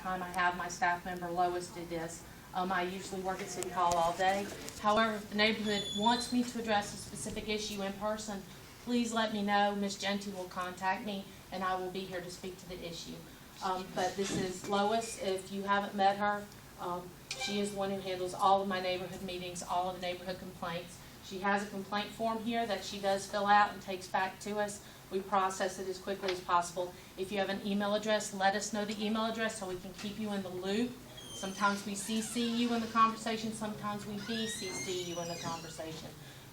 time I have my staff member Lois do this. I usually work at City Hall all day. However, if the neighborhood wants me to address a specific issue in person, please let me know. Ms. Jeanty will contact me, and I will be here to speak to the issue. But this is Lois. If you haven't met her, she is the one who handles all of my neighborhood meetings, all of the neighborhood complaints. She has a complaint form here that she does fill out and takes back to us. We process it as quickly as possible. If you have an email address, let us know the email address so we can keep you in the loop. Sometimes we CC you in the conversation, sometimes we BCC you in the conversation.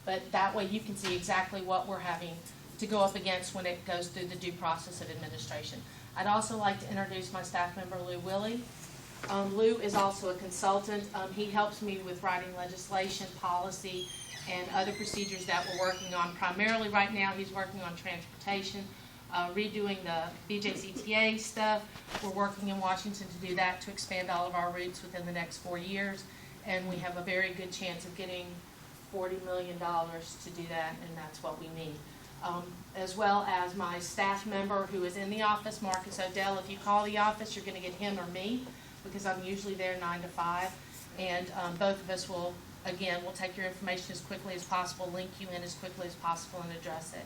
But that way you can see exactly what we're having to go up against when it goes through the due process of administration. I'd also like to introduce my staff member, Lou Willie. Lou is also a consultant. He helps me with writing legislation, policy, and other procedures that we're working on. Primarily right now, he's working on transportation, redoing the BJCTA stuff. We're working in Washington to do that, to expand all of our routes within the next 4 years. And we have a very good chance of getting $40 million to do that, and that's what we need. As well as my staff member who is in the office, Marcus Odell. If you call the office, you're going to get him or me, because I'm usually there 9 to 5. And both of us will, again, we'll take your information as quickly as possible, link you in as quickly as possible, and address it.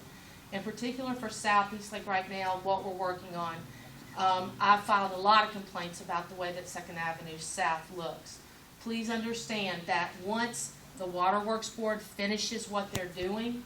In particular for Southeast, like right now, what we're working on, I've filed a lot of complaints about the way that 2nd Avenue South looks. Please understand that once the Waterworks Board finishes what they're doing,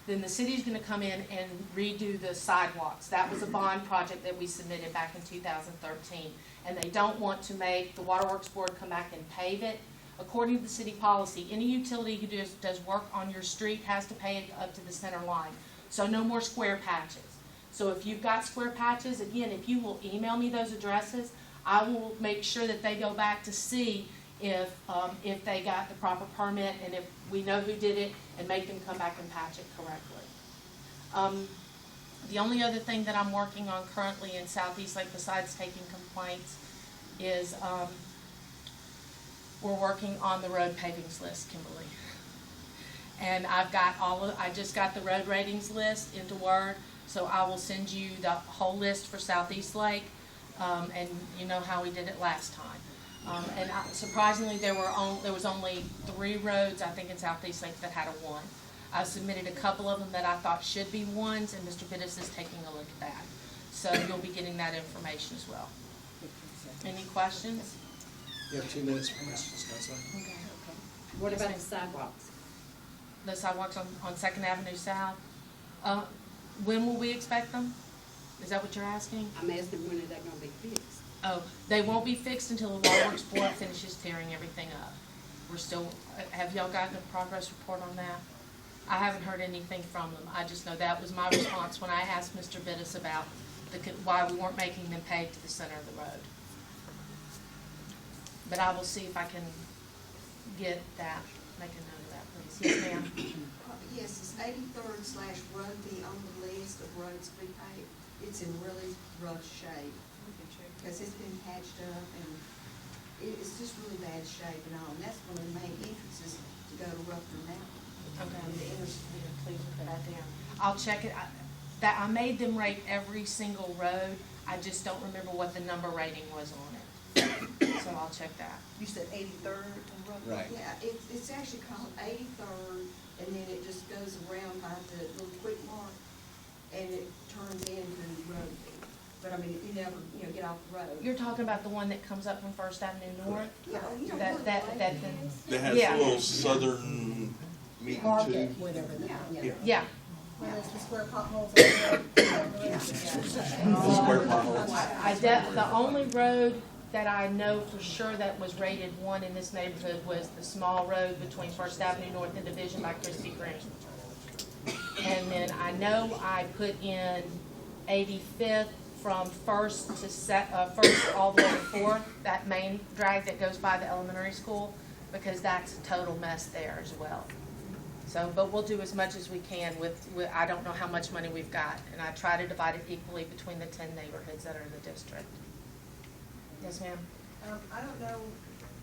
then the city's going to come in and redo the sidewalks. That was a bond project that we submitted back in 2013. And they don't want to make the Waterworks Board come back and pave it. According to the city policy, any utility who does work on your street has to pay it up to the center line. So no more square patches. So if you've got square patches, again, if you will email me those addresses, I will make sure that they go back to see if they got the proper permit and if we know who did it, and make them come back and patch it correctly. The only other thing that I'm working on currently in Southeast Lake, besides taking complaints, is we're working on the road pavings list, Kimberly. And I just got the road ratings list into Word, so I will send you the whole list for Southeast Lake, and you know how we did it last time. Surprisingly, there was only 3 roads, I think, in Southeast Lake that had a 1. I submitted a couple of them that I thought should be 1s, and Mr. Bittis is taking a look at that. So you'll be getting that information as well. Any questions? You have 2 minutes for questions, Councilor. Okay. What about the sidewalks? The sidewalks on 2nd Avenue South. When will we expect them? Is that what you're asking? I'm asking when are they going to be fixed? Oh, they won't be fixed until the Waterworks Board finishes tearing everything up. We're still, have y'all gotten a progress report on that? I haven't heard anything from them. I just know that was my response when I asked Mr. Bittis about why we weren't making them pave to the center of the road. But I will see if I can get that, make a note of that, please. Yes, ma'am. Yes, it's 83rd/Rugby on the list of roads to be paved. It's in really rough shape because it's been patched up and it's just really bad shape and all. And that's one of the main entrances to go to Rutherford Mountain. Okay. Please put that down. I'll check it. I made them rate every single road. I just don't remember what the number rating was on it. So I'll check that. You said 83rd and Rugby? Right. Yeah, it's actually called 83rd, and then it just goes around by the little quick mark, and it turns into Rugby. But I mean, you never, get off the road. You're talking about the one that comes up from First Avenue North? Yeah, That has yeah. a little southern meeting Market, too. whatever. Yeah. Where there's the square potholes on the road. Square potholes. The only road that I know for sure that was rated 1 in this neighborhood was the small road between First Avenue North and Division by Christie Green. And then I know I put in 85th from First to First all the way to 4th, that main drag that goes by the elementary school, because that's a total mess there as well. So, but we'll do as much as we can with I don't know how much money we've got, and I try to divide it equally between the 10 neighborhoods that are in the district. Yes, ma'am. I don't know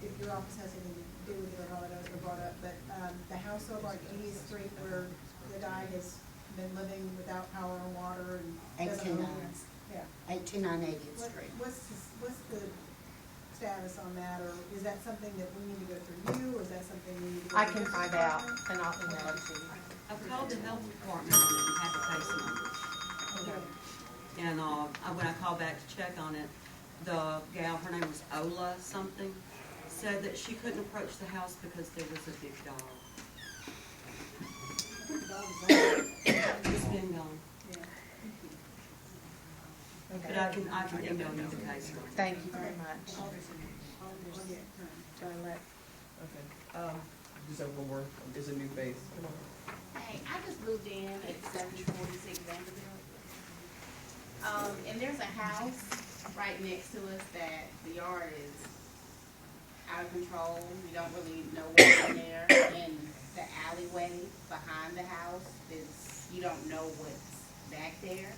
if your office has anything to do with it or not, I know it's been brought up, but the house over on 80th Street where the guy has been living without power and water and doesn't 1890. own it. Yeah. 18 on 80th Street. What's the on that, or is that something that we need to go through you, or is that something we need to go I through can the find out department? and I'll email it to you. I've called the health department on it and had the case number. Okay. And, when I called back to check on it, the gal, her name was Ola something, said that she couldn't approach the house because there was a big dog. It's been gone. But I can email you the case number. Thank you very much. I'll get, Do I let- Okay, just have one more, it's a new face, come on. Hey, I just moved in at 746 Vanderbilt. And there's a house right next to us that the yard is out of control. We don't really know what's in there. And the alleyway behind the house is, you don't know what's back there.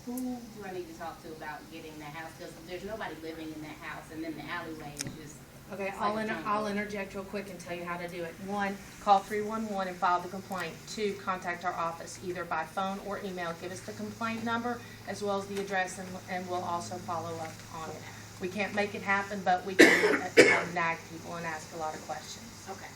Who do I need to talk to about getting the house? Because there's nobody living in that house, and then the alleyway is just. Okay, it's like a jungle. I'll interject real quick and tell you how to do it. 1, call 311 and file the complaint. 2, contact our office either by phone or email. Give us the complaint number as well as the address, and we'll also follow up on it. We can't make it happen, but we can nag people and ask a lot of questions. Okay,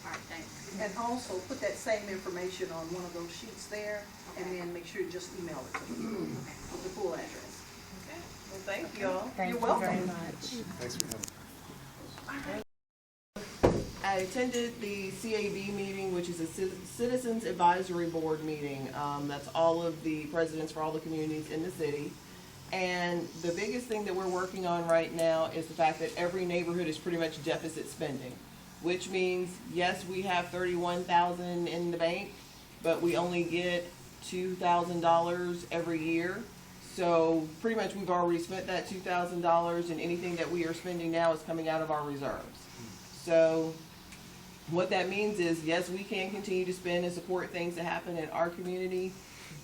all right, thanks. And also put that same information on one of those sheets there, and then make sure you just email it to me, with the full address. Okay. Well, thank y'all. Thank You're you welcome. very much. Thanks for coming. I attended the CAB meeting, which is a Citizens Advisory Board meeting. That's all of the presidents for all the communities in the city. And the biggest thing that we're working on right now is the fact that every neighborhood is pretty much deficit spending, which means, yes, we have $31,000 in the bank, but we only get $2,000 every year. So pretty much we've already spent that $2,000, and anything that we are spending now is coming out of our reserves. So what that means is, yes, we can continue to spend and support things that happen in our community,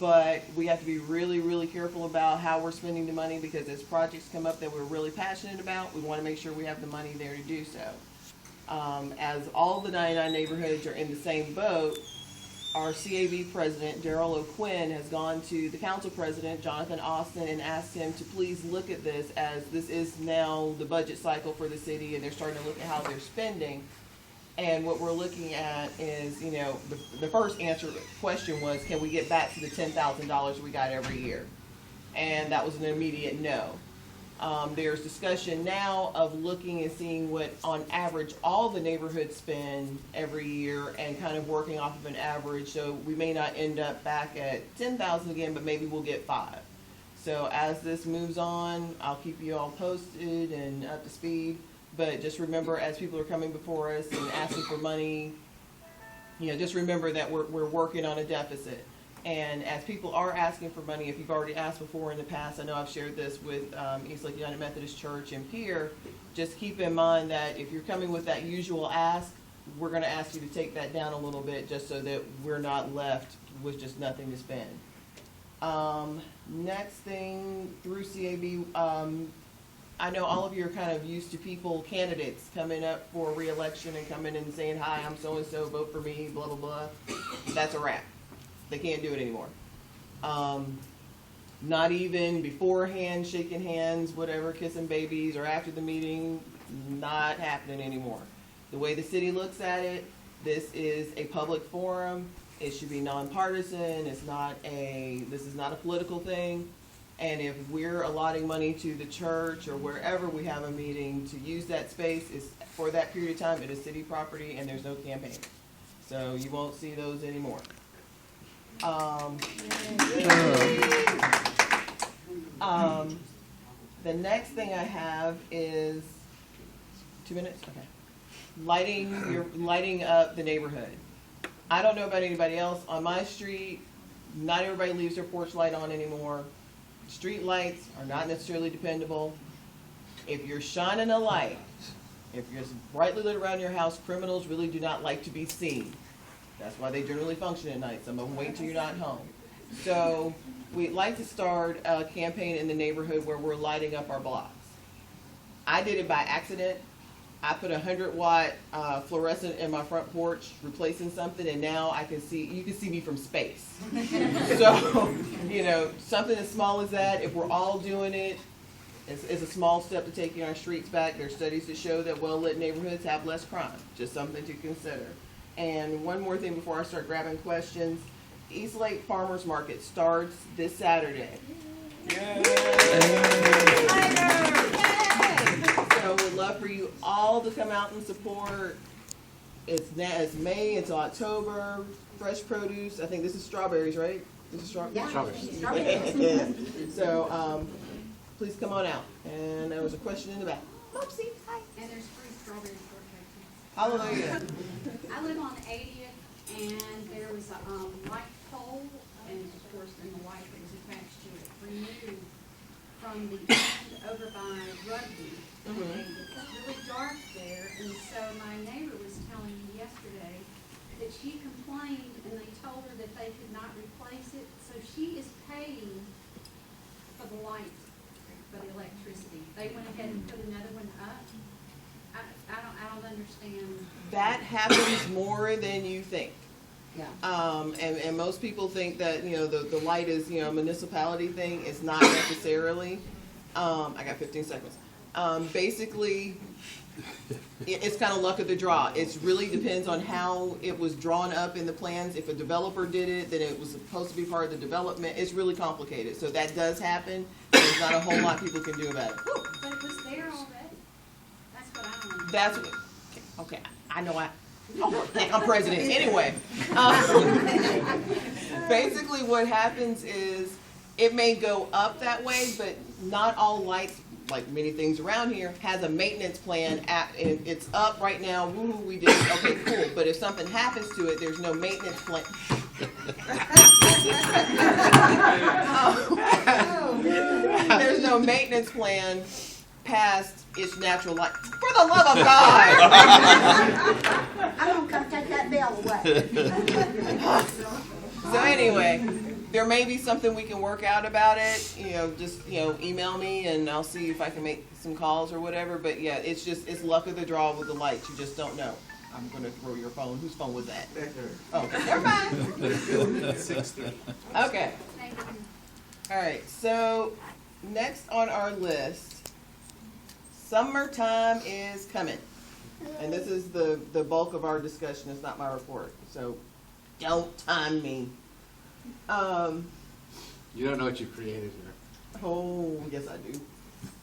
but we have to be really, really careful about how we're spending the money, because as projects come up that we're really passionate about, we want to make sure we have the money there to do so. As all the 99 neighborhoods are in the same boat, our CAB president, Daryl O'Quinn, has gone to the council president, Jonathan Austin, and asked him to please look at this, as this is now the budget cycle for the city, and they're starting to look at how they're spending. And what we're looking at is, you know, the first question was, can we get back to the $10,000 we got every year? And that was an immediate no. There's discussion now of looking and seeing what, on average, all the neighborhoods spend every year, and kind of working off of an average. So we may not end up back at 10,000 again, but maybe we'll get 5. So as this moves on, I'll keep you all posted and up to speed. But just remember, as people are coming before us and asking for money, you know, just remember that we're working on a deficit. And as people are asking for money, if you've already asked before in the past, I know I've shared this with Eastlake United Methodist Church and Pier, just keep in mind that if you're coming with that usual ask, we're going to ask you to take that down a little bit, just so that we're not left with just nothing to spend. Next thing, through CAB, I know all of you are kind of used to candidates coming up for re-election and coming in and saying, hi, I'm so-and-so, vote for me, blah, blah, blah. That's a wrap. They can't do it anymore. Not even beforehand, shaking hands, whatever, kissing babies, or after the meeting, not happening anymore. The way the city looks at it, this is a public forum. It should be nonpartisan. This is not a political thing. And if we're allotting money to the church or wherever we have a meeting to use that space, is for that period of time, it is city property, and there's no campaign. So you won't see those anymore. The next thing I have is 2 minutes. Okay. Lighting up the neighborhood. I don't know about anybody else on my street. Not everybody leaves their porch light on anymore. Street lights are not necessarily dependable. If you're shining a light, if you're brightly lit around your house, criminals really do not like to be seen. That's why they generally function at night. Some of them wait till you're not home. So we'd like to start a campaign in the neighborhood where we're lighting up our blocks. I did it by accident. I put a 100-watt fluorescent in my front porch, replacing something, and now you can see me from space. So, you know, something as small as that, if we're all doing it, It's a small step to taking our streets back. There's studies that show that well-lit neighborhoods have less crime. Just something to consider. And one more thing before I start grabbing questions. East Lake Farmers Market starts this Saturday. Yay! So we'd love for you all to come out and support. It's May until October. Fresh produce. I think this is strawberries, right? This is strawberries. So please come on out. And there was a question in the back. Oopsie, hi. And there's free strawberry shortcake. Hallelujah. I live on 80th, and there was a light pole, and of course, then the light that was attached to it removed from the end over by Rugby. It's really dark there, and so my neighbor was telling me yesterday that she complained, and they told her that they could not replace it, so she is paying for the light, for the electricity. They went ahead and put another one up. I don't understand. That happens more than you think. Yeah. And most people think that, the light is, a municipality thing. It's not necessarily. I got 15 seconds. Basically, it's kind of luck of the draw. It really depends on how it was drawn up in the plans. If a developer did it, then it was supposed to be part of the development. It's really complicated. So that does happen. There's not a whole lot people can do about it. But it was there already. That's what I don't know. That's okay. I know I'm president anyway. Basically, what happens is it may go up that way, but not all lights, like many things around here, has a maintenance plan. And it's up right now. Woohoo! We did it. Okay, cool. But if something happens to it, there's no maintenance plan. There's no maintenance plan past its natural light. For the love of God! I'm gonna come take that bell away. So anyway, there may be something we can work out about it. Just email me and I'll see if I can make some calls or whatever. But yeah, it's luck of the draw with the lights. You just don't know. I'm gonna throw your phone. Whose phone was that? Back there. Oh, never mind. 6:30. Okay. Thank you. All right. So next on our list, summertime is coming, and this is the bulk of our discussion. It's not my report, so don't time me. You don't know what you created here. Oh, yes I do.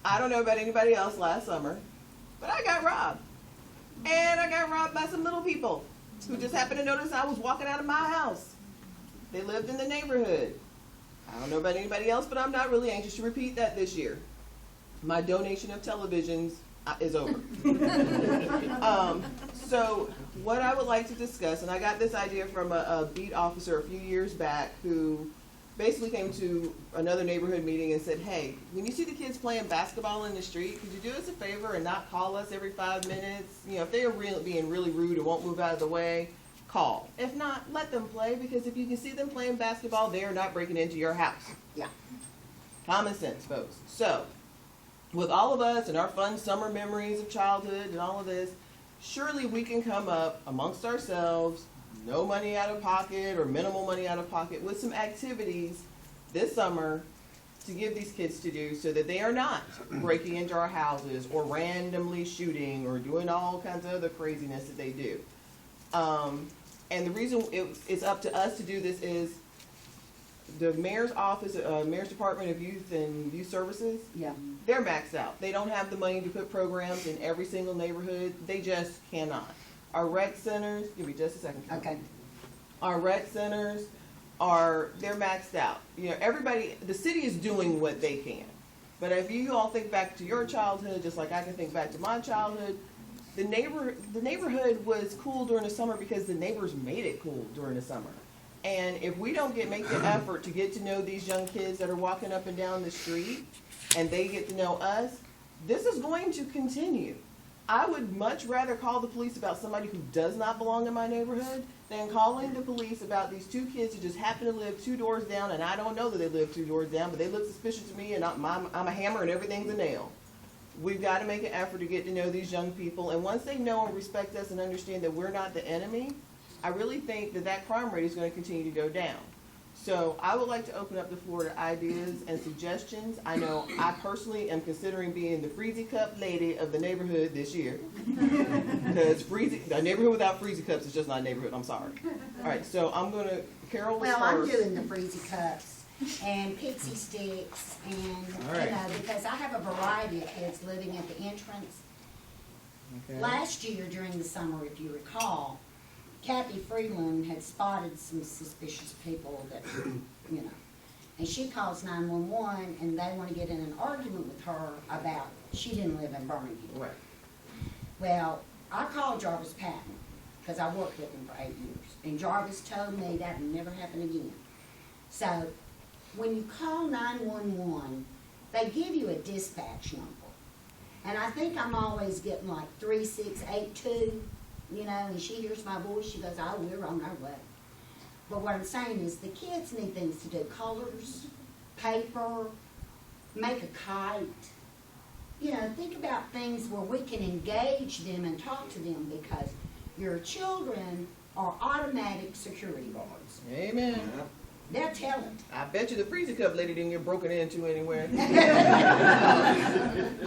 I don't know about anybody else last summer, but I got robbed. And I got robbed by some little people who just happened to notice I was walking out of my house. They lived in the neighborhood. I don't know about anybody else, but I'm not really anxious to repeat that this year. My donation of televisions is over. So what I would like to discuss, and I got this idea from a beat officer a few years back who basically came to another neighborhood meeting and said, hey, when you see the kids playing basketball in the street, could you do us a favor and not call us every 5 minutes? If they are being really rude and won't move out of the way, call. If not, let them play, because if you can see them playing basketball, they are not breaking into your house. Yeah. Common sense, folks. So, with all of us and our fun summer memories of childhood and all of this, surely we can come up amongst ourselves, no money out of pocket or minimal money out of pocket, with some activities this summer to give these kids to do so that they are not breaking into our houses or randomly shooting or doing all kinds of other craziness that they do. And the reason it's up to us to do this is the mayor's office, mayor's department of youth and youth services, Yeah. they're maxed out. They don't have the money to put programs in every single neighborhood. They just cannot. Our rec centers, give me just a second. Okay. Our rec centers they're maxed out. Everybody, the city is doing what they can. But if you all think back to your childhood, just like I can think back to my childhood, the neighborhood was cool during the summer because the neighbors made it cool during the summer. And if we don't make the effort to get to know these young kids that are walking up and down the street, and they get to know us, this is going to continue. I would much rather call the police about somebody who does not belong in my neighborhood than calling the police about these 2 kids who just happen to live 2 doors down, and I don't know that they live 2 doors down, but they look suspicious to me, and I'm a hammer and everything's a nail. We've got to make an effort to get to know these young people, and once they know and respect us and understand that we're not the enemy, I really think that crime rate is going to continue to go down. So I would like to open up the floor to ideas and suggestions. I know I personally am considering being the freezy cup lady of the neighborhood this year. Because a neighborhood without freezy cups is just not a neighborhood, I'm sorry. All right, so I'm gonna, Carol was Well, I'm first. doing the freezy cups and pixie sticks and, All right. you know, because I have a variety of kids living at the entrance. Okay. Last year during the summer, if you recall, Kathy Freeland had spotted some suspicious people that, you know, and she calls 911 and they want to get in an argument with her about, she didn't live in Birmingham. Right. Well, I called Jarvis Patton, because I worked with him for 8 years, and Jarvis told me that would never happen again. So, when you call 911, they give you a dispatch number. And I think I'm always getting like 3682, you know, and she hears my voice, she goes, oh, we're on our way. But what I'm saying is the kids need things to do, colors, paper, make a kite. You know, think about things where we can engage them and talk to them, because your children are automatic security guards. Amen. They're telling. I bet you the freezer cup lady didn't get broken into anywhere.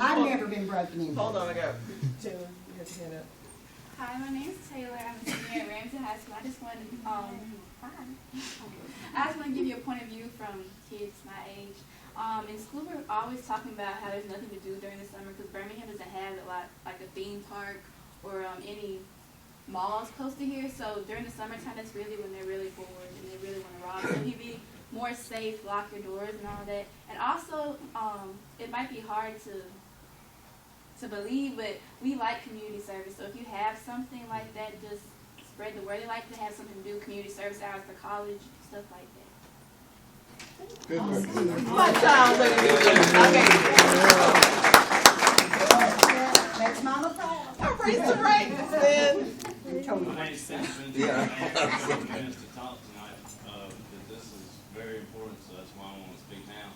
I've never been broken into. Hold on, I got Taylor. You have your hand up. Hi, my name's Taylor. I'm a senior at Ramsey High School. I just wanted to give you a point of view from kids my age. In school, we're always talking about how there's nothing to do during the summer because Birmingham doesn't have a lot, like a theme park or any malls close to here. So during the summertime, that's really when they're really bored and they really want to rob. So you'd be more safe, lock your doors and all that. And also, it might be hard to believe, but we like community service. So if you have something like that, just spread the word. They like to have something to do, community service hours for college, stuff like that. Good work. My child, lady. Okay. Makes mama proud. I raised the right, then. My name's Benjamin. Yeah. I have 7 minutes to talk tonight, but this is very important, so that's why I want to speak now.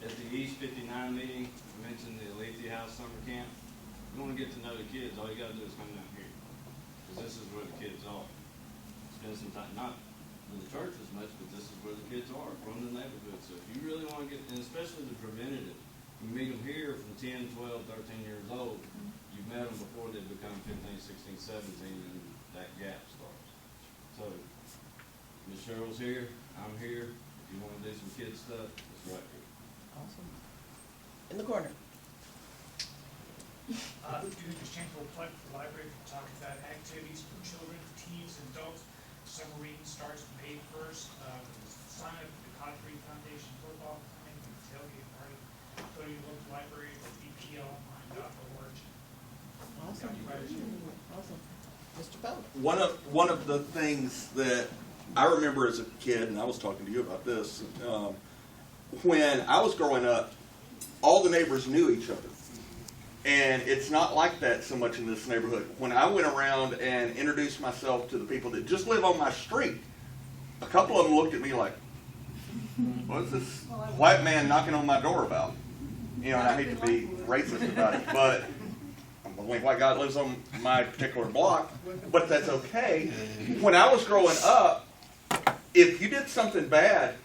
At the East 59 meeting, I mentioned the Olivia House summer camp. If you want to get to know the kids, all you got to do is come down here, because this is where the kids are. Spend some time, not in the church as much, but this is where the kids are, from the neighborhood. So if you really want to get, and especially the preventative, you meet them here from 10, 12, 13 years old. You've met them before they become 15, 16, 17, and that gap starts. So, Miss Cheryl's here, I'm here. If you want to do some kid stuff, it's right here. Awesome. In the corner. Due to the Shameful plug for the library, we're talking about activities for children, teens, and adults. Summer reading starts May 1st. Sign up for the Cottree Foundation football clinic and tailgate party. Go to your local library or bplonline.org. Awesome. Awesome. Mr. Bell. One of the things that I remember as a kid, and I was talking to you about this, when I was growing up, all the neighbors knew each other. And it's not like that so much in this neighborhood. When I went around and introduced myself to the people that just live on my street, a couple of them looked at me like, what's this white man knocking on my door about? You know, and I hate to be racist about it, but I'm the only white guy that lives on my particular block, but that's okay. When I was growing up, if you did something bad,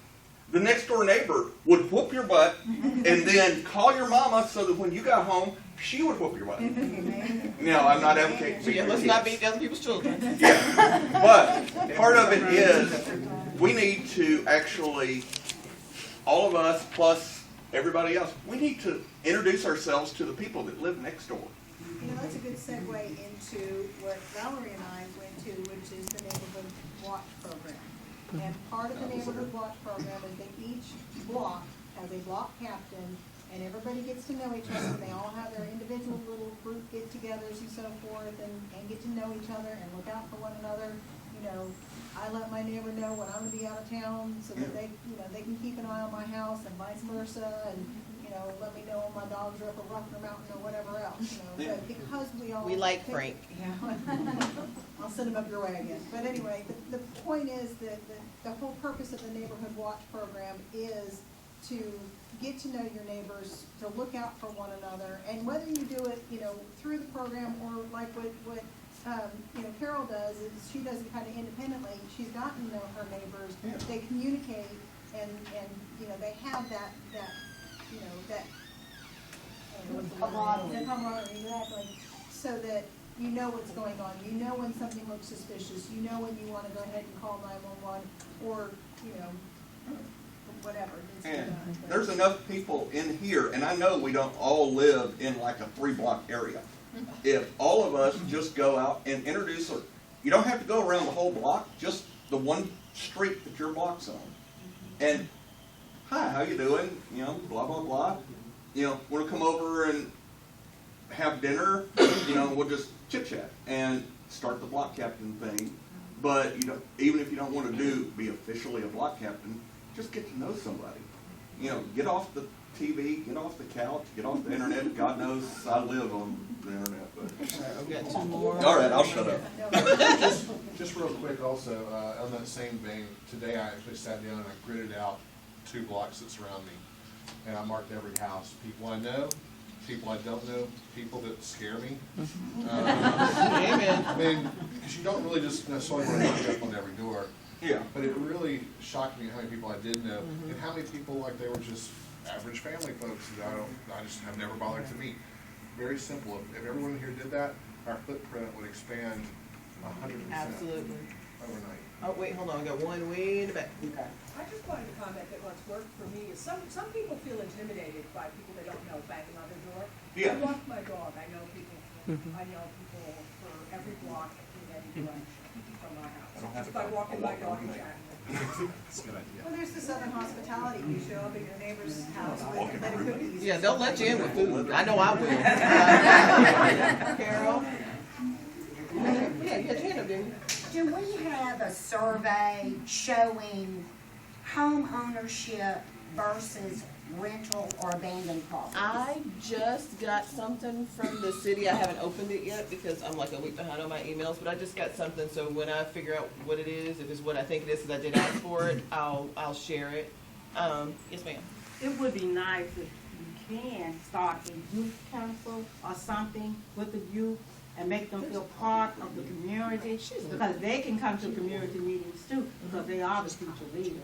the next door neighbor would whoop your butt and then call your mama so that when you got home, she would whoop your butt. Now, I'm not advocating for Let's not beat other people's children. Yeah, but part of it is we need to actually, all of us plus everybody else, we need to introduce ourselves to the people that live next door. You know, that's a good segue into what Valerie and I went to, which is the Neighborhood Watch Program. And part of the Neighborhood Watch Program is that each block has a block captain, and everybody gets to know each other, and they all have their individual little group get-togethers and so forth, and get to know each other and look out for one another. You know, I let my neighbor know when I'm gonna be out of town so that they, you know, they can keep an eye on my house and vice versa, and, you know, let me know when my dogs are up a Ruffner Mountain or whatever else, you know. But because we like Frank. Yeah. I'll send him up your way again. But anyway, the point is that the whole purpose of the Neighborhood Watch Program is to get to know your neighbors, to look out for one another, and whether you do it, you know, through the program or like what Carol does is she does it kind of independently. She's gotten to know her neighbors. Yeah. They communicate and, they have that, Camaraderie. the camaraderie, exactly. So that you know what's going on. You know when something looks suspicious. You know when you want to go ahead and call 911 or, whatever. needs to be And done. But- there's enough people in here, and I know we don't all live in like a 3-block area. If all of us just go out and introduce, you don't have to go around the whole block, just the one street that your block's on. And, hi, how you doing? Blah, blah, blah. Want to come over and have dinner? We'll just chit-chat and start the block captain thing. But, even if you don't want to be officially a block captain, just get to know somebody. Get off the TV, get off the couch, get off the internet. God knows I live on the internet. But. I've got 2 more. All right, I'll shut up. Just real quick also, on that same vein, today I actually sat down and I gridded out 2 blocks that surround me. And I marked every house. People I know, people I don't know, people that scare me. I mean, because you don't really just necessarily want to knock up on every door. Yeah. But it really shocked me how many people I did know, and how many people, like, they were just average family folks that I just have never bothered to meet. Very simple. If everyone here did that, our footprint would expand 100%. Absolutely. Overnight. Oh, wait, hold on, I got one way in the back. Okay. I just wanted to comment that what's worked for me is some people feel intimidated by people they don't know banging on their door. Yeah. I walk my dog, I know people for every block in any direction from my house. Just by walking my dog and chatting. Well, there's the Southern hospitality. You show up at your neighbor's house with better cookies. Yeah, they'll let you in with food. I know I will. Carol? Yeah, you had your hand up, didn't you? Do we have a survey showing home ownership versus rental or abandoned properties? I just got something from the city. I haven't opened it yet because I'm like a week behind on my emails, but I just got something, so when I figure out what it is, if it's what I think it is, because I did ask for it, I'll share it. Yes, ma'am. It would be nice if you can start a youth council or something with the youth and make them feel part of the community, because they can come to community meetings too, because they are the future leaders.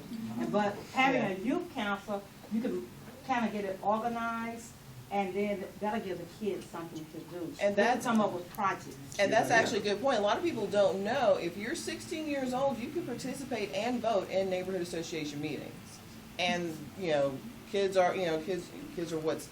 But having a youth council, you can kind of get it organized, and then that'll give the kids something to do. And that's come up with projects. And that's actually a good point. A lot of people don't know, if you're 16 years old, you can participate and vote in neighborhood association meetings. And, kids are, kids are what's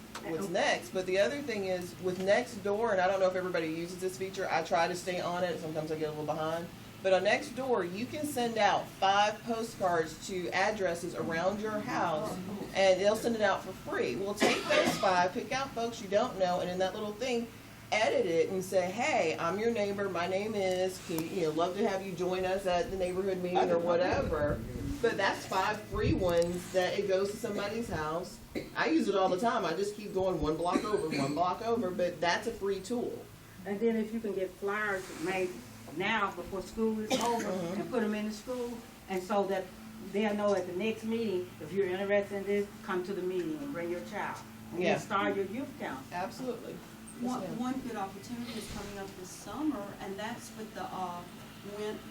next. But the other thing is, with Nextdoor, and I don't know if everybody uses this feature, I try to stay on it, sometimes I get a little behind. But on Nextdoor, you can send out 5 postcards to addresses around your house, and they'll send it out for free. We'll take those 5, pick out folks you don't know, and in that little thing, edit it and say, hey, I'm your neighbor, my name is, love to have you join us at the neighborhood meeting or whatever. But that's 5 free ones that it goes to somebody's house. I use it all the time. I just keep going 1 block over, but that's a free tool. And then if you can get flyers made now before school is over and put them in the school, and so that they'll know at the next meeting, if you're interested in this, come to the meeting and bring your child. And then start your youth council. Absolutely. One good opportunity is coming up this summer, and that's with the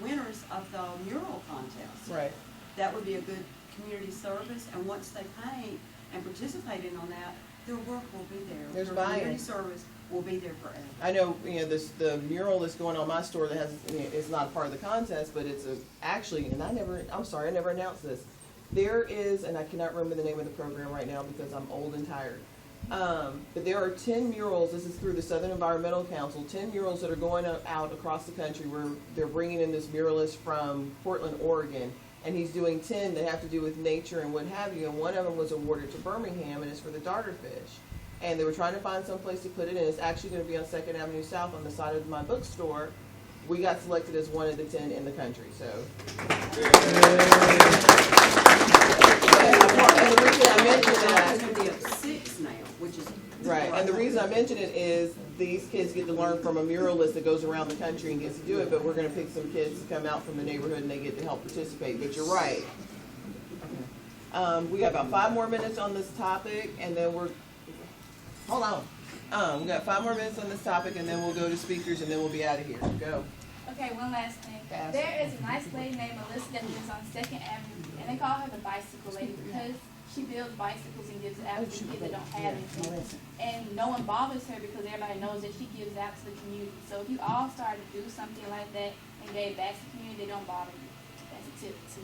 winners of the mural contest. Right. That would be a good community service, and once they paint and participate in on that, their work will be there. There's Their buy-in. community service will be there forever. I know, the mural that's going on my store that has, it's not part of the contest, but it's actually, and I never announced this. There is, and I cannot remember the name of the program right now because I'm old and tired. But there are 10 murals, this is through the Southern Environmental Council, 10 murals that are going out across the country where they're bringing in this muralist from Portland, Oregon. And he's doing 10 that have to do with nature and what have you, and one of them was awarded to Birmingham, and it's for the darterfish. And they were trying to find some place to put it in. It's actually going to be on 2nd Avenue South on the side of my bookstore. We got selected as one of the 10 in the country, so. And the reason I mentioned that, It's going to be up to 6 now, which is right, and the reason I mention it is these kids get to learn from a muralist that goes around the country and gets to do it, but we're going to pick some kids to come out from the neighborhood and they get to help participate. But you're right. We got about 5 more minutes on this topic, and then hold on. We got 5 more minutes on this topic, and then we'll go to speakers, and then we'll be out of here. Go. Okay, one last thing. Fast. There is a nice lady named Melissa that lives on 2nd Avenue, and they call her the bicycle lady because she builds bicycles and gives it out to kids that don't have anything. And no one bothers her because everybody knows that she gives out to the community. So if you all started to do something like that and gave back to the community, they don't bother you. That's a tip too.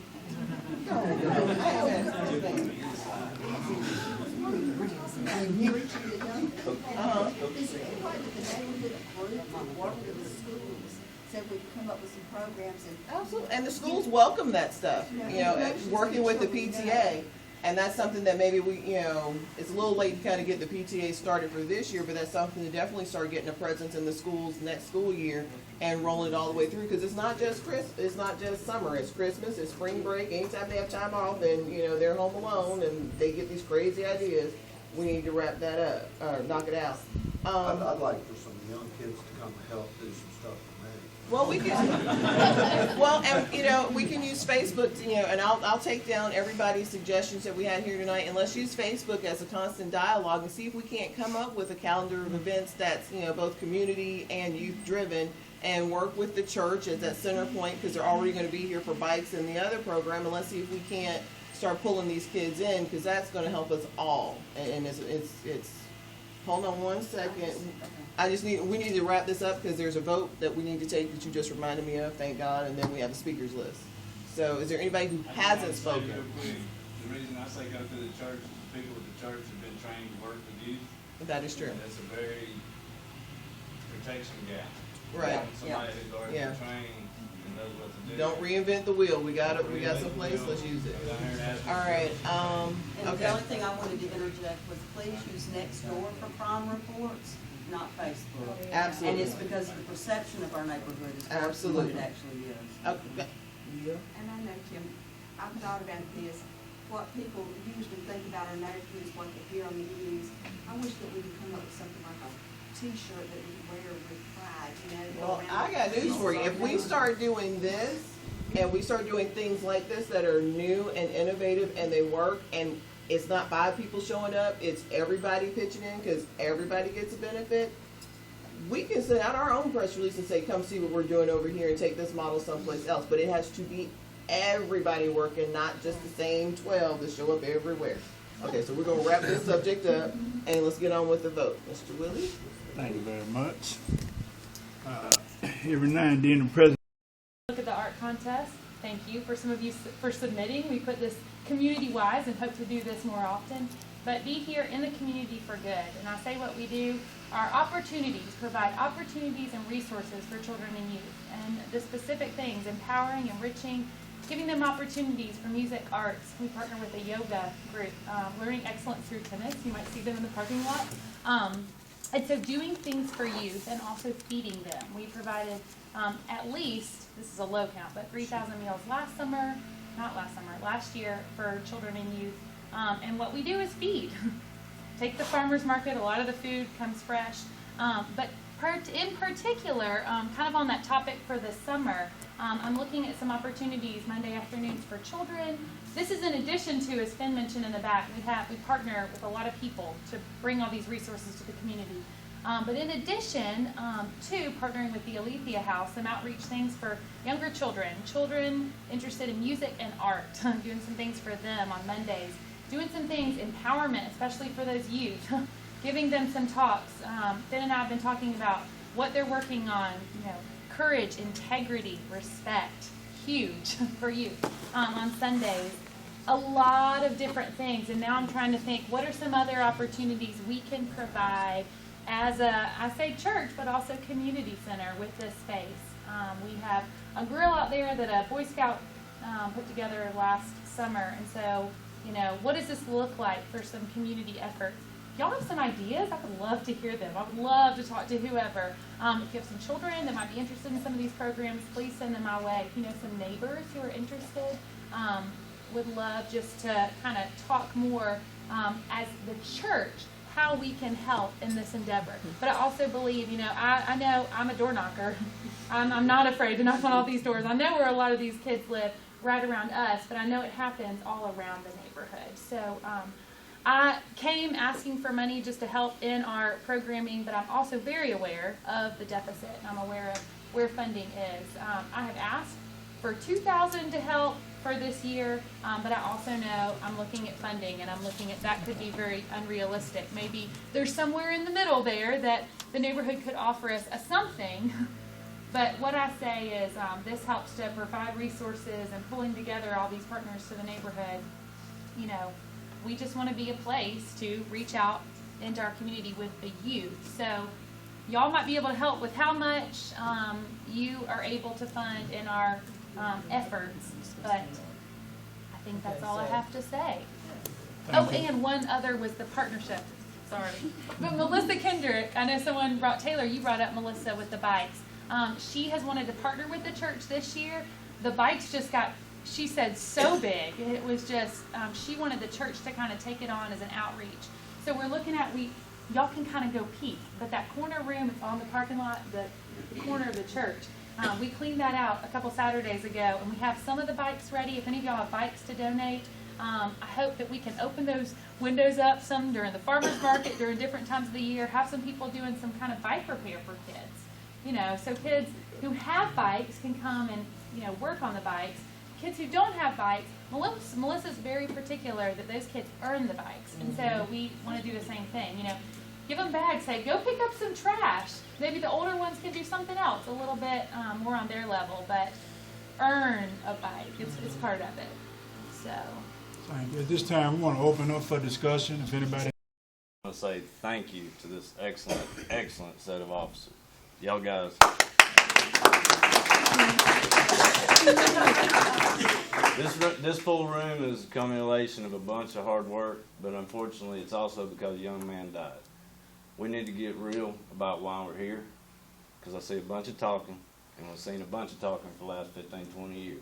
Said we could come up with some programs and. Absolutely, and the schools welcome that stuff, you know, working with the PTA. And that's something that maybe we, you know, it's a little late to kind of get the PTA started for this year, but that's something to definitely start getting a presence in the schools next school year and rolling it all the way through, because it's not just it's not just summer, it's Christmas, it's spring break, anytime they have time off and, you know, they're home alone and they get these crazy ideas, we need to wrap that up, or knock it out. I'd like for some young kids to come help do some stuff for me. Well, we can, well, and, you know, we can use Facebook, you know, and I'll take down everybody's suggestions that we had here tonight, and let's use Facebook as a constant dialogue and see if we can't come up with a calendar of events that's, you know, both community and youth driven, and work with the church as that center point, because they're already going to be here for bikes and the other program, and let's see if we can't start pulling these kids in, because that's going to help us all. And it's hold on one second. We need to wrap this up because there's a vote that we need to take that you just reminded me of, thank God, and then we have a speakers list. So is there anybody who hasn't spoken? The reason I say go to the church is the people at the church have been trained to work with youth. That is true. That's a very protection gap. Right. Somebody who's already been trained and knows what to do. Don't reinvent the wheel. We got some place, let's use it. All right, And the okay. only thing I wanted to interject was please use Nextdoor for crime reports, not Facebook. Absolutely. And it's because the perception of our neighborhood is worse than what Absolutely. it actually is. Okay. Yeah. And I know, Kim, I've thought about this, what people usually think about our neighborhoods, what they hear on the news. I wish that we could come up with something like a T-shirt that we wear with pride, you know. Well, I got news for you. If we start doing this, and we start doing things like this that are new and innovative and they work, and it's not 5 people showing up, it's everybody pitching in because everybody gets a benefit, we can send out our own press release and say, come see what we're doing over here and take this model someplace else. But it has to be everybody working, not just the same 12 that show up everywhere. Okay, so we're going to wrap this subject up, and let's get on with the vote. Mr. Willie? Thank you very much. Every now and then the president. Look at the art contest. Thank you for some of you for submitting. We put this community-wise and hope to do this more often. But be here in the community for good. And I say what we do are opportunities, provide opportunities and resources for children and youth. And the specific things, empowering, enriching, giving them opportunities for music, arts. We partner with a yoga group, learning excellence through tennis. You might see them in the parking lot. And so doing things for youth and also feeding them. We provided at least, this is a low count, but 3,000 meals last year for children and youth. And what we do is feed. Take the farmer's market, a lot of the food comes fresh. But in particular, kind of on that topic for this summer, I'm looking at some opportunities Monday afternoons for children. This is in addition to, as Finn mentioned in the back, we partner with a lot of people to bring all these resources to the community. But in addition to partnering with the Olivia House, some outreach things for younger children interested in music and art, doing some things for them on Mondays, doing some things, empowerment, especially for those youth, giving them some talks. Finn and I have been talking about what they're working on, courage, integrity, respect, huge for youth on Sundays. A lot of different things, and now I'm trying to think, what are some other opportunities we can provide as I say church, but also community center with this space. We have a grill out there that a Boy Scout put together last summer, and so, what does this look like for some community efforts? Y'all have some ideas? I would love to hear them. I would love to talk to whoever. If you have some children that might be interested in some of these programs, please send them my way. If you know some neighbors who are interested, would love just to kind of talk more as the church, how we can help in this endeavor. But I also believe, I know I'm a door knocker. I'm not afraid to knock on all these doors. I know where a lot of these kids live right around us, but I know it happens all around the neighborhood. So I came asking for money just to help in our programming, but I'm also very aware of the deficit, and I'm aware of where funding is. I have asked for $2,000 to help for this year, but I also know I'm looking at funding, and I'm looking at that could be very unrealistic. Maybe there's somewhere in the middle there that the neighborhood could offer us a something. But what I say is this helps to provide resources and pulling together all these partners to the neighborhood. You know, we just want to be a place to reach out into our community with the youth. So y'all might be able to help with how much you are able to fund in our efforts, but I think that's all I have to say. Oh, and one other was the partnership. Sorry. But Melissa Kendrick, I know someone brought, Taylor, you brought up Melissa with the bikes. She has wanted to partner with the church this year. The bikes just got, she said, so big. It was just, she wanted the church to kind of take it on as an outreach. So we're looking at, y'all can kind of go peek, but that corner room, it's on the parking lot, the corner of the church. We cleaned that out a couple Saturdays ago, and we have some of the bikes ready. If any of y'all have bikes to donate, I hope that we can open those windows up some during the farmer's market, during different times of the year, have some people doing some kind of bike repair for kids. You know, so kids who have bikes can come and, you know, work on the bikes. Kids who don't have bikes, Melissa's very particular that those kids earn the bikes. And so we want to do the same thing, you know. Give them bags, say, go pick up some trash. Maybe the older ones can do something else, a little bit more on their level, but earn a bike. It's part of it. So. Thank you. At this time, we want to open up for discussion. If anybody. I want to say thank you to this excellent set of officers. Y'all guys. This full room is a culmination of a bunch of hard work, but unfortunately it's also because a young man died. We need to get real about why we're here, because I see a bunch of talking, and we've seen a bunch of talking for the last 15, 20 years.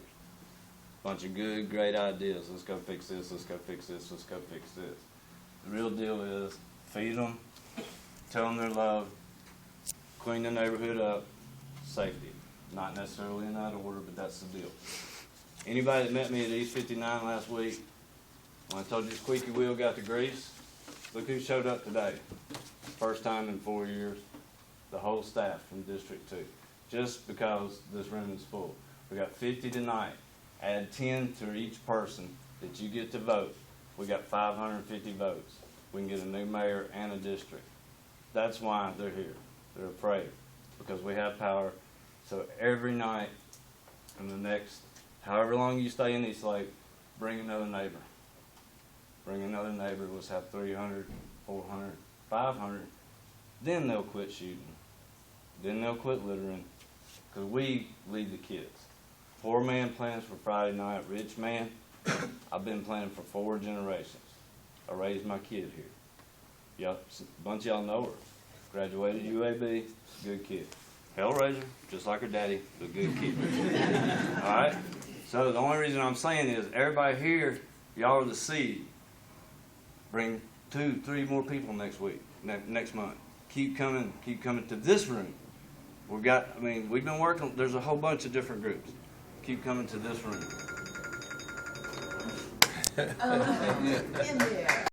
Bunch of good, great ideas. Let's go fix this, let's go fix this, let's go fix this. The real deal is feed them, tell them they're loved, clean the neighborhood up, safety. Not necessarily in that order, but that's the deal. Anybody that met me at East 59 last week, when I told you the squeaky wheel got the grease, look who showed up today. First time in 4 years, the whole staff from District 2. Just because this room is full. We got 50 tonight. Add 10 to each person that you get to vote. We got 550 votes. We can get a new mayor and a district. That's why they're here. They're afraid, because we have power. So every night in the next, however long you stay in East Lake, bring another neighbor. Bring another neighbor. Let's have 300, 400, 500. Then they'll quit shooting. Then they'll quit littering, because we lead the kids. Poor man plans for Friday night. Rich man, I've been planning for 4 generations. I raised my kid here. Yep, a bunch of y'all know her. Graduated UAB, good kid. Hellraiser, just like her daddy, but good kid. All right? So the only reason I'm saying is everybody here, y'all are the seed. Bring 2, 3 more people next week, next month. Keep coming to this room. We've been working, there's a whole bunch of different groups. Keep coming to this room. In there.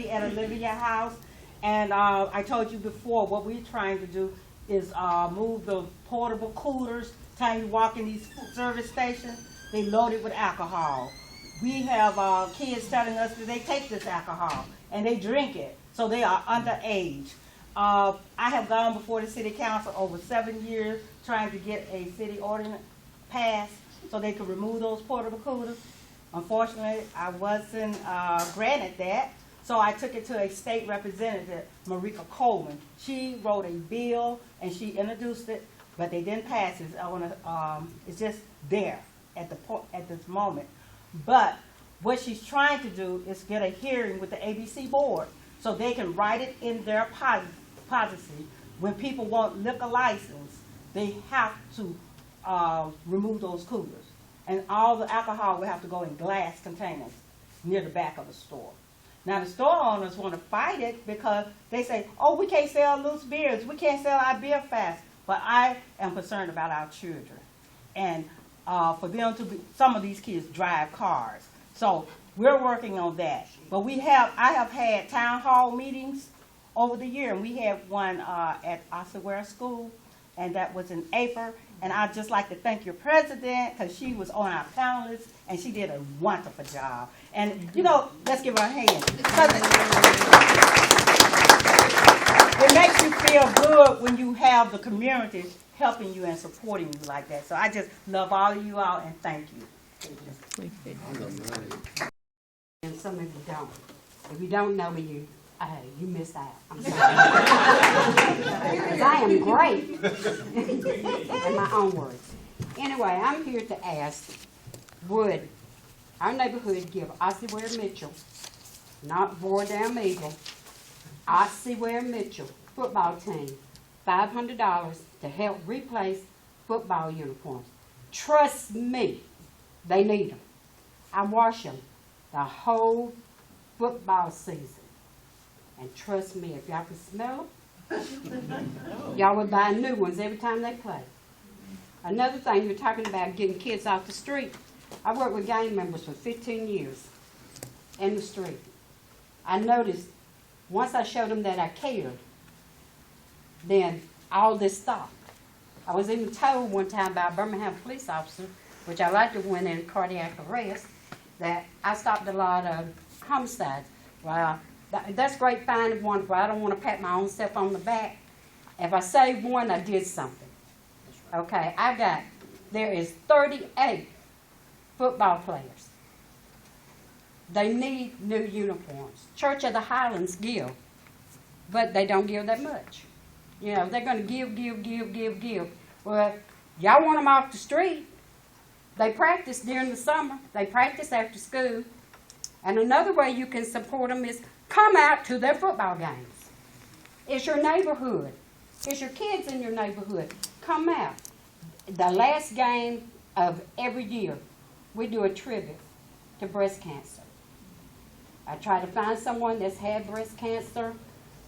At Olivia house, and I told you before, what we're trying to do is move the portable coolers. Time you walk in these food service stations, they loaded with alcohol. We have kids telling us that they take this alcohol and they drink it, so they are underage. I have gone before the city council over 7 years trying to get a city ordinance passed so they could remove those portable coolers. Unfortunately, I wasn't granted that, so I took it to a state representative, Marika Coleman. She wrote a bill and she introduced it, but they didn't pass it. It's just there at this moment. But what she's trying to do is get a hearing with the ABC board so they can write it in their policy. When people want liquor license, they have to remove those coolers. And all the alcohol will have to go in glass containers near the back of the store. Now, the store owners want to fight it because they say, oh, we can't sell loose beers. We can't sell our beer fast. But I am concerned about our children. And for them to be, some of these kids drive cars. So We're working on that. But I have had town hall meetings over the year, and we had one at Ossie Ware School, and that was in April. And I'd just like to thank your president, because she was on our panel list, and she did a wonderful job. And, you know, let's give her a hand. It makes you feel good when you have the community helping you and supporting you like that. So I just love all of you all, and thank you. And some of you don't. If you don't know me, you missed out. I'm sorry. 'Cause I am great in my own words. Anyway, I'm here to ask, would our neighborhood give Ossie Ware Mitchell, not Vaughn Eagle, Ossie Ware Mitchell football team $500 to help replace football uniforms? Trust me, they need them. I wash them the whole football season. And trust me, if y'all can smell them, y'all would buy new ones every time they play. Another thing, you're talking about getting kids off the street. I worked with gang members for 15 years in the street. I noticed once I showed them that I cared, then all this stopped. I was even told one time by a Birmingham police officer, which I like to win in cardiac arrest, that I stopped a lot of homicides. Well, that's great, fine, and wonderful. I don't want to pat my own self on the back. If I saved one, I did something. Okay, there is 38 football players. They need new uniforms. Church of the Highlands give, but they don't give that much. You know, they're going to give. Well, y'all want them off the street. They practice during the summer. They practice after school. And another way you can support them is come out to their football games. It's your neighborhood. It's your kids in your neighborhood. Come out. The last game of every year, we do a tribute to breast cancer. I try to find someone that's had breast cancer,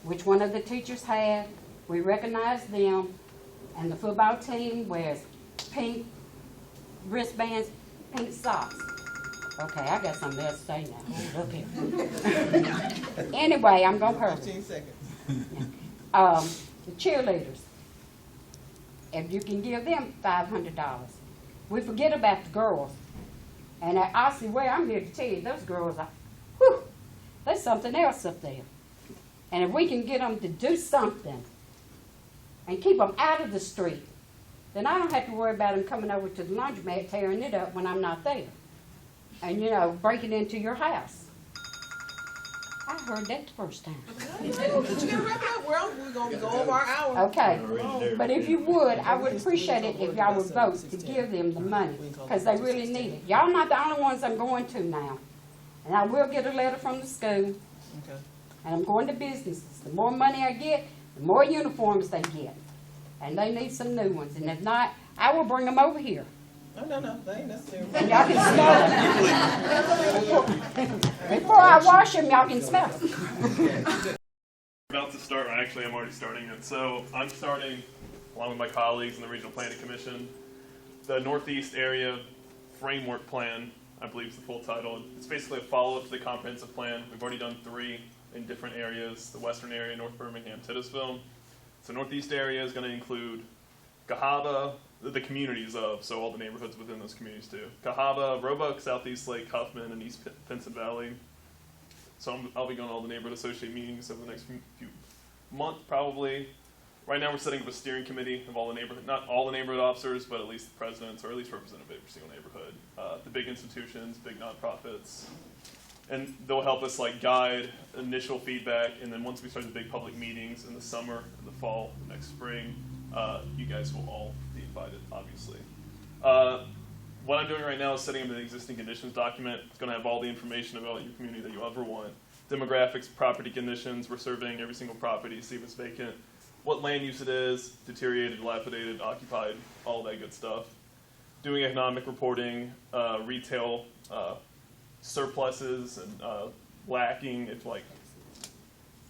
which one of the teachers had. We recognize them, and the football team wears pink wristbands, pink socks. Okay, I got something else to say now. Look here. Anyway, I'm going to hurry. 15 seconds. The cheerleaders, if you can give them $500. We forget about the girls. And at Ossie Ware, I'm here to tell you, those girls are, whew, there's something else up there. And if we can get them to do something and keep them out of the street, then I don't have to worry about them coming over to the laundromat tearing it up when I'm not there. And, you know, breaking into your house. I heard that the first time. You gotta wrap it up. We're going to go over our hour. Okay, but if you would, I would appreciate it if y'all would vote to give them the money, because they really need it. Y'all not the only ones I'm going to now. And I will get a letter from the school. Okay. And I'm going to businesses. The more money I get, the more uniforms they get. And they need some new ones. And if not, I will bring them over here. No, they ain't necessary. And y'all can smell them. Before I wash them, y'all can smell them. About to start, or actually I'm already starting it. So I'm starting, along with my colleagues in the Regional Planning Commission, the Northeast Area Framework Plan, I believe is the full title. It's basically a follow-up to the comprehensive plan. We've already done 3 in different areas, the western area, North Birmingham, Titusville. So Northeast area is going to include Cahaba, the communities of, so all the neighborhoods within those communities too. Cahaba, Roebuck, Southeast Lake, Huffman, and East Pinson Valley. So I'll be going to all the neighborhood associate meetings over the next few months probably. Right now we're setting up a steering committee of all the neighborhood, not all the neighborhood officers, but at least the presidents, or at least representative of every single neighborhood. The big institutions, big nonprofits. And they'll help us like guide initial feedback, and then once we start the big public meetings in the summer, in the fall, next spring, you guys will all be invited, obviously. What I'm doing right now is setting up an existing conditions document. It's going to have all the information about your community that you ever want. Demographics, property conditions, we're surveying every single property, see if it's vacant, what land use it is, deteriorated, dilapidated, occupied, all that good stuff. Doing economic reporting, retail surpluses and lacking. It's like,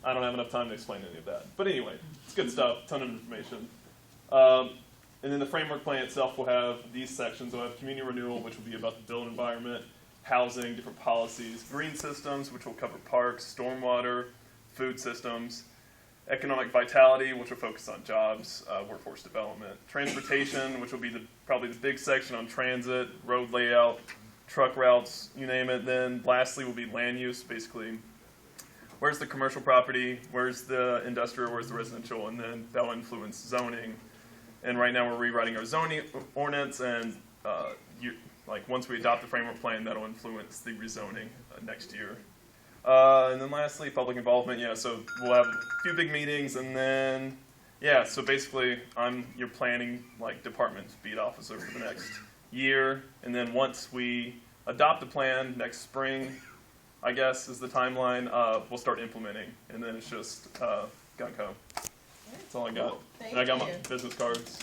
I don't have enough time to explain any of that. But anyway, it's good stuff, ton of information. And then the framework plan itself will have these sections. It'll have community renewal, which will be about the built environment, housing, different policies, green systems, which will cover parks, stormwater, food systems, economic vitality, which will focus on jobs, workforce development, transportation, which will be probably the big section on transit, road layout, truck routes, you name it. Then lastly will be land use, basically where's the commercial property, where's the industrial, where's the residential, and then that'll influence zoning. And right now we're rewriting our zoning ordinance, and once we adopt the framework plan, that'll influence the rezoning next year. And then lastly, public involvement. Yeah, so we'll have a few big meetings, and then so basically I'm your planning department beat officer for the next year, and then once we adopt the plan next spring, I guess is the timeline, we'll start implementing, and then it's just gung-ho. That's all I got. And I got my business cards.